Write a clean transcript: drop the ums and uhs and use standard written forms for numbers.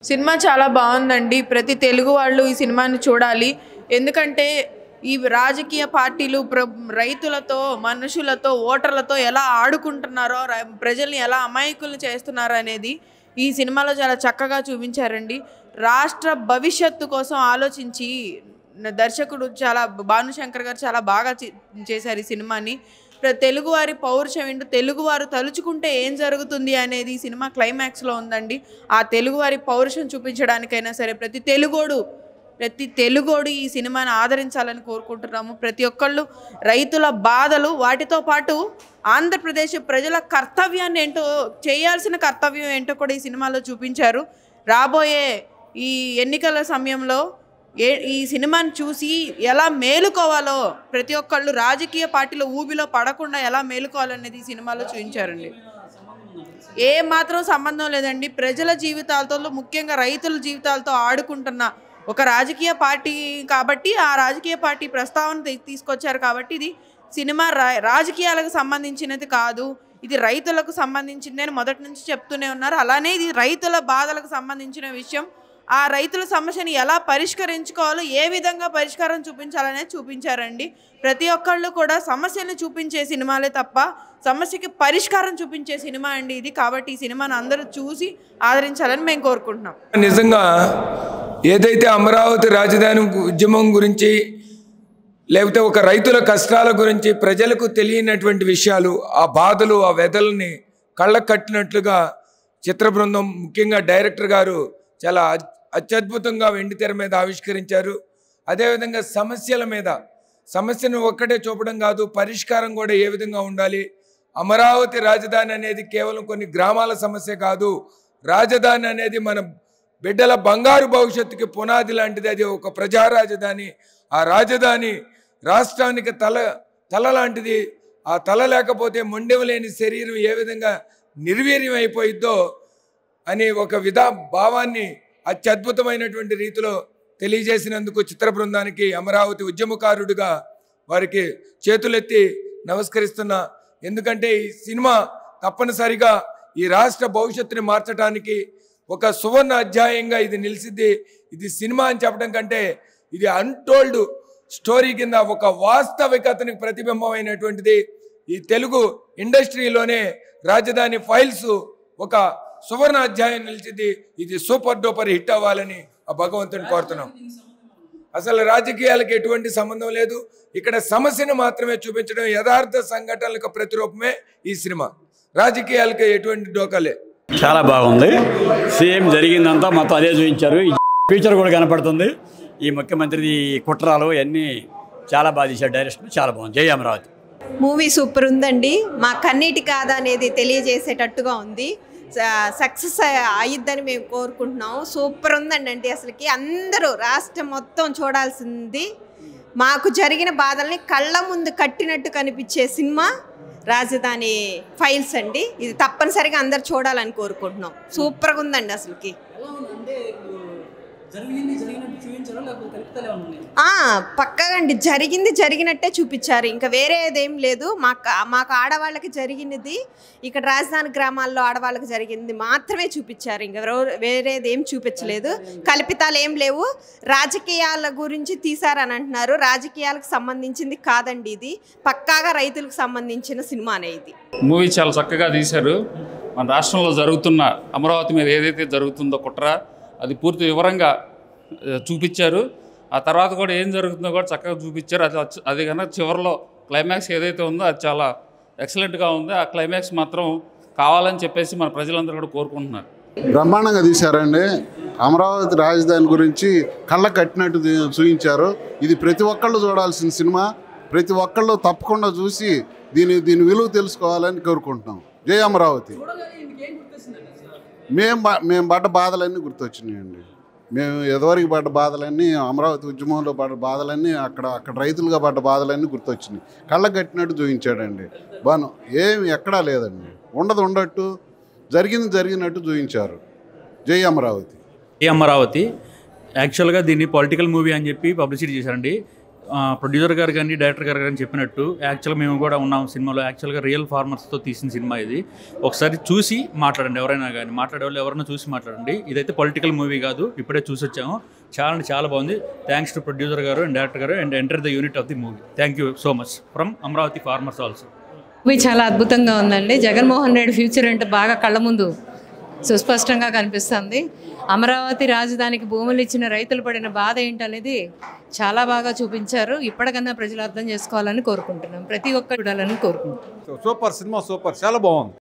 Cinema చాలా బాగుందండి. ప్రతి తెలుగు వాళ్ళు ఈ సినిమాని చూడాలి. ఎందుకంటే ఈ రాజకీయ పార్టీలు రైతులతో, మనుషులతో, ఓటర్లతో ఎలా ఆడుకుంటున్నారో, ప్రజల్ని ఎలా అమాయకులను చేస్తున్నారో అనేది ఈ సినిమాలో చాలా చక్కగా చూపించారండి. రాష్ట్ర భవిష్యత్తు కోసం ఆలోచించి దర్శకుడు భానుశంకర్ గారు చాలా బాగా చేశారు ఈ సినిమాని. తెలుగువారి పౌరుషం ఏంటో, తెలుగువారు తలుచుకుంటే ఏం జరుగుతుంది అనేది ఈ సినిమా క్లైమాక్స్లో ఉందండి. ఆ తెలుగువారి పౌరుషం చూపించడానికైనా సరే ప్రతి తెలుగోడు ఈ సినిమాని ఆదరించాలని కోరుకుంటున్నాము. ప్రతి ఒక్కళ్ళు రైతుల బాధలు, వాటితో పాటు ఆంధ్రప్రదేశ్ ప్రజల కర్తవ్యాన్ని ఏంటో, చేయాల్సిన కర్తవ్యం ఏంటో కూడా ఈ సినిమాలో చూపించారు. రాబోయే ఈ ఎన్నికల సమయంలో ఈ సినిమాని చూసి ఎలా మేలుకోవాలో, ప్రతి ఒక్కళ్ళు రాజకీయ పార్టీలో ఊబిలో పడకుండా ఎలా మేలుకోవాలనేది ఈ సినిమాలో చూపించారండి. ఏ మాత్రం సంబంధం లేదండి. ప్రజల జీవితాలతో, ముఖ్యంగా రైతుల జీవితాలతో ఆడుకుంటున్న ఒక రాజకీయ పార్టీ కాబట్టి, ఆ రాజకీయ పార్టీ ప్రస్తావన తీసుకొచ్చారు కాబట్టి ఇది సినిమా రాజకీయాలకు సంబంధించినది కాదు, ఇది రైతులకు సంబంధించింది అని మొదటి నుంచి చెప్తూనే ఉన్నారు. అలానే ఇది రైతుల బాధలకు సంబంధించిన విషయం. ఆ రైతుల సమస్యని ఎలా పరిష్కరించుకోవాలో, ఏ విధంగా పరిష్కారం చూపించాలనేది చూపించారండి. ప్రతి ఒక్కళ్ళు కూడా సమస్యను చూపించే సినిమాలే తప్ప సమస్యకి పరిష్కారం చూపించే సినిమా అండి ఇది. కాబట్టి ఈ సినిమాను అందరూ చూసి ఆదరించాలని మేము కోరుకుంటున్నాం. నిజంగా ఏదైతే అమరావతి రాజధాని ఉద్యమం గురించి, లేకపోతే ఒక రైతుల కష్టాల గురించి ప్రజలకు తెలియనటువంటి విషయాలు, ఆ బాధలు, ఆ వ్యధలని కళ్ళకు కట్టినట్లుగా చిత్ర బృందం, ముఖ్యంగా డైరెక్టర్ గారు చాలా అత్యద్భుతంగా వెండితెర మీద ఆవిష్కరించారు. అదేవిధంగా సమస్యను ఒక్కటే చూపడం కాదు, పరిష్కారం కూడా ఏ విధంగా ఉండాలి. అమరావతి రాజధాని అనేది కేవలం కొన్ని గ్రామాల సమస్య కాదు. రాజధాని అనేది మన బిడ్డల బంగారు భవిష్యత్తుకి పునాది లాంటిది. అది ఒక ప్రజా రాజధాని. ఆ రాజధాని రాష్ట్రానికి తల లాంటిది. ఆ తల లేకపోతే మొండెం లేని శరీరం ఏ విధంగా నిర్వీర్యం అయిపోయిద్దో అని ఒక భావాన్ని అత్యద్భుతమైనటువంటి రీతిలో తెలియజేసినందుకు చిత్ర బృందానికి, అమరావతి ఉద్యమకారుడిగా వారికి చేతులెత్తి నమస్కరిస్తున్నా. ఎందుకంటే ఈ సినిమా తప్పనిసరిగా ఈ రాష్ట్ర భవిష్యత్తుని మార్చడానికి ఒక సువర్ణ అధ్యాయంగా ఇది నిలిచిద్ది. ఇది సినిమా అని చెప్పడం కంటే ఇది అన్టోల్డ్ స్టోరీ కింద ఒక వాస్తవికతని ప్రతిబింబమైనటువంటిది. ఈ తెలుగు ఇండస్ట్రీలోనే రాజధాని ఫైల్స్ ఒక సువర్ణ అధ్యాయం నిలిచింది. ఇది సూపర్ డూపర్ హిట్ అవ్వాలని ఆ భగవంతుని కోరుతున్నాం. అసలు రాజకీయాలకు ఎటువంటి సంబంధం లేదు. ఇక్కడ సమస్యను మాత్రమే చూపించడం, యథార్థ సంఘటనలకు ప్రతిరూపమే ఈ సినిమా. రాజకీయాలకు ఎటువంటి డోకాలే. చాలా బాగుంది. సేమ్ జరిగిందంతా మొత్తం అదే చూపించారు. ఫ్యూచర్ కూడా కనపడుతుంది. ఈ ముఖ్యమంత్రి కుట్రాలు అన్నీ చాలా బాగా తీశారు. డైరెక్షన్ చాలా బాగుంది. జై అమరావతి. మూవీ సూపర్ ఉందండి. మా కన్నీటి కాదా అనేది తెలియజేసేటట్టుగా ఉంది. సక్సెస్ అయ్యిద్దని మేము కోరుకుంటున్నాము. సూపర్ ఉందండి. అసలుకి అందరూ రాష్ట్రం మొత్తం చూడాల్సింది. మాకు జరిగిన బాధల్ని కళ్ళ ముందు కట్టినట్టు కనిపించే సినిమా రాజధాని ఫైల్స్ అండి. ఇది తప్పనిసరిగా అందరు చూడాలని కోరుకుంటున్నాం. సూపర్గా ఉందండి. అసలుకి పక్కగా అండి, జరిగినట్టే చూపించారు. ఇంకా వేరేదేం లేదు. మాకు ఆడవాళ్ళకి జరిగినది, ఇక్కడ రాజధాని గ్రామాల్లో ఆడవాళ్ళకి జరిగింది మాత్రమే చూపించారు. ఇంకా వేరేదేం చూపించలేదు. కల్పితాలు ఏం లేవు. రాజకీయాల గురించి తీశారని అంటున్నారు. రాజకీయాలకు సంబంధించింది కాదండి. ఇది పక్కాగా రైతులకు సంబంధించిన సినిమానే. ఇది మూవీ చాలా చక్కగా తీశారు. మన రాష్ట్రంలో జరుగుతున్న అమరావతి మీద ఏదైతే జరుగుతుందో కుట్ర, అది పూర్తి వివరంగా చూపించారు. ఆ తర్వాత కూడా ఏం జరుగుతుందో కూడా చక్కగా చూపించారు. అది కనుక చివరిలో క్లైమాక్స్ ఏదైతే ఉందో అది చాలా ఎక్సలెంట్గా ఉంది. ఆ క్లైమాక్స్ మాత్రం కావాలని చెప్పేసి మన ప్రజలందరూ కూడా కోరుకుంటున్నారు. బ్రహ్మాండంగా తీశారండి. అమరావతి రాజధాని గురించి కళ్ళ కట్టినట్టు చూపించారు. ఇది ప్రతి ఒక్కళ్ళు చూడాల్సిన సినిమా. ప్రతి ఒక్కళ్ళు తప్పకుండా చూసి దీని విలువ తెలుసుకోవాలని కోరుకుంటున్నాం. జై అమరావతి. మేము పడ్డ బాధలన్నీ గుర్తొచ్చినాయండి. మేము ఎదవరికి పడ్డ బాధలన్నీ, అమరావతి ఉద్యమంలో పడ్డ బాధలన్నీ, అక్కడ రైతులుగా పడ్డ బాధలన్నీ గుర్తొచ్చినాయి. కళ్ళ కట్టినట్టు చూపించాడండి. బాను ఏమి ఎక్కడా లేదండి. ఉండట్టు జరిగినట్టు చూపించారు. జై అమరావతి. జై అమరావతి. యాక్చువల్గా దీన్ని పొలిటికల్ మూవీ అని చెప్పి పబ్లిసిటీ చేశారండి. ప్రొడ్యూసర్ గారు కానీ డైరెక్టర్ గారు కానీ చెప్పినట్టు యాక్చువల్గా మేము కూడా ఉన్నాం సినిమాలో. యాక్చువల్గా రియల్ ఫార్మర్స్తో తీసిన సినిమా ఇది. ఒకసారి చూసి మాట్లాడండి, ఎవరైనా కానీ మాట్లాడే వాళ్ళు ఎవరైనా చూసి మాట్లాడండి. ఇదైతే పొలిటికల్ మూవీ కాదు, ఇప్పుడే చూసి వచ్చాము. చాలా బాగుంది. థ్యాంక్స్ టు ప్రొడ్యూసర్ గారు అండ్ డైరెక్టర్ గారు and enter the unit of the movie. Thank you so much from Amaravati farmers also. Movie చాలా అద్భుతంగా ఉందండి. జగన్మోహన్ రెడ్డి ఫ్యూచర్ అంటే బాగా కళ్ళ ముందు సుస్పష్టంగా కనిపిస్తుంది. అమరావతి రాజధానికి భూములు ఇచ్చిన రైతులు పడిన బాధ ఏంటనేది చాలా బాగా చూపించారు. ఇప్పటికన్నా ప్రజలు అర్థం చేసుకోవాలని కోరుకుంటున్నాం. ప్రతి ఒక్కరు చూడాలని కోరుకుంటున్నాం. సూపర్ సినిమా, సూపర్, చాలా బాగుంది.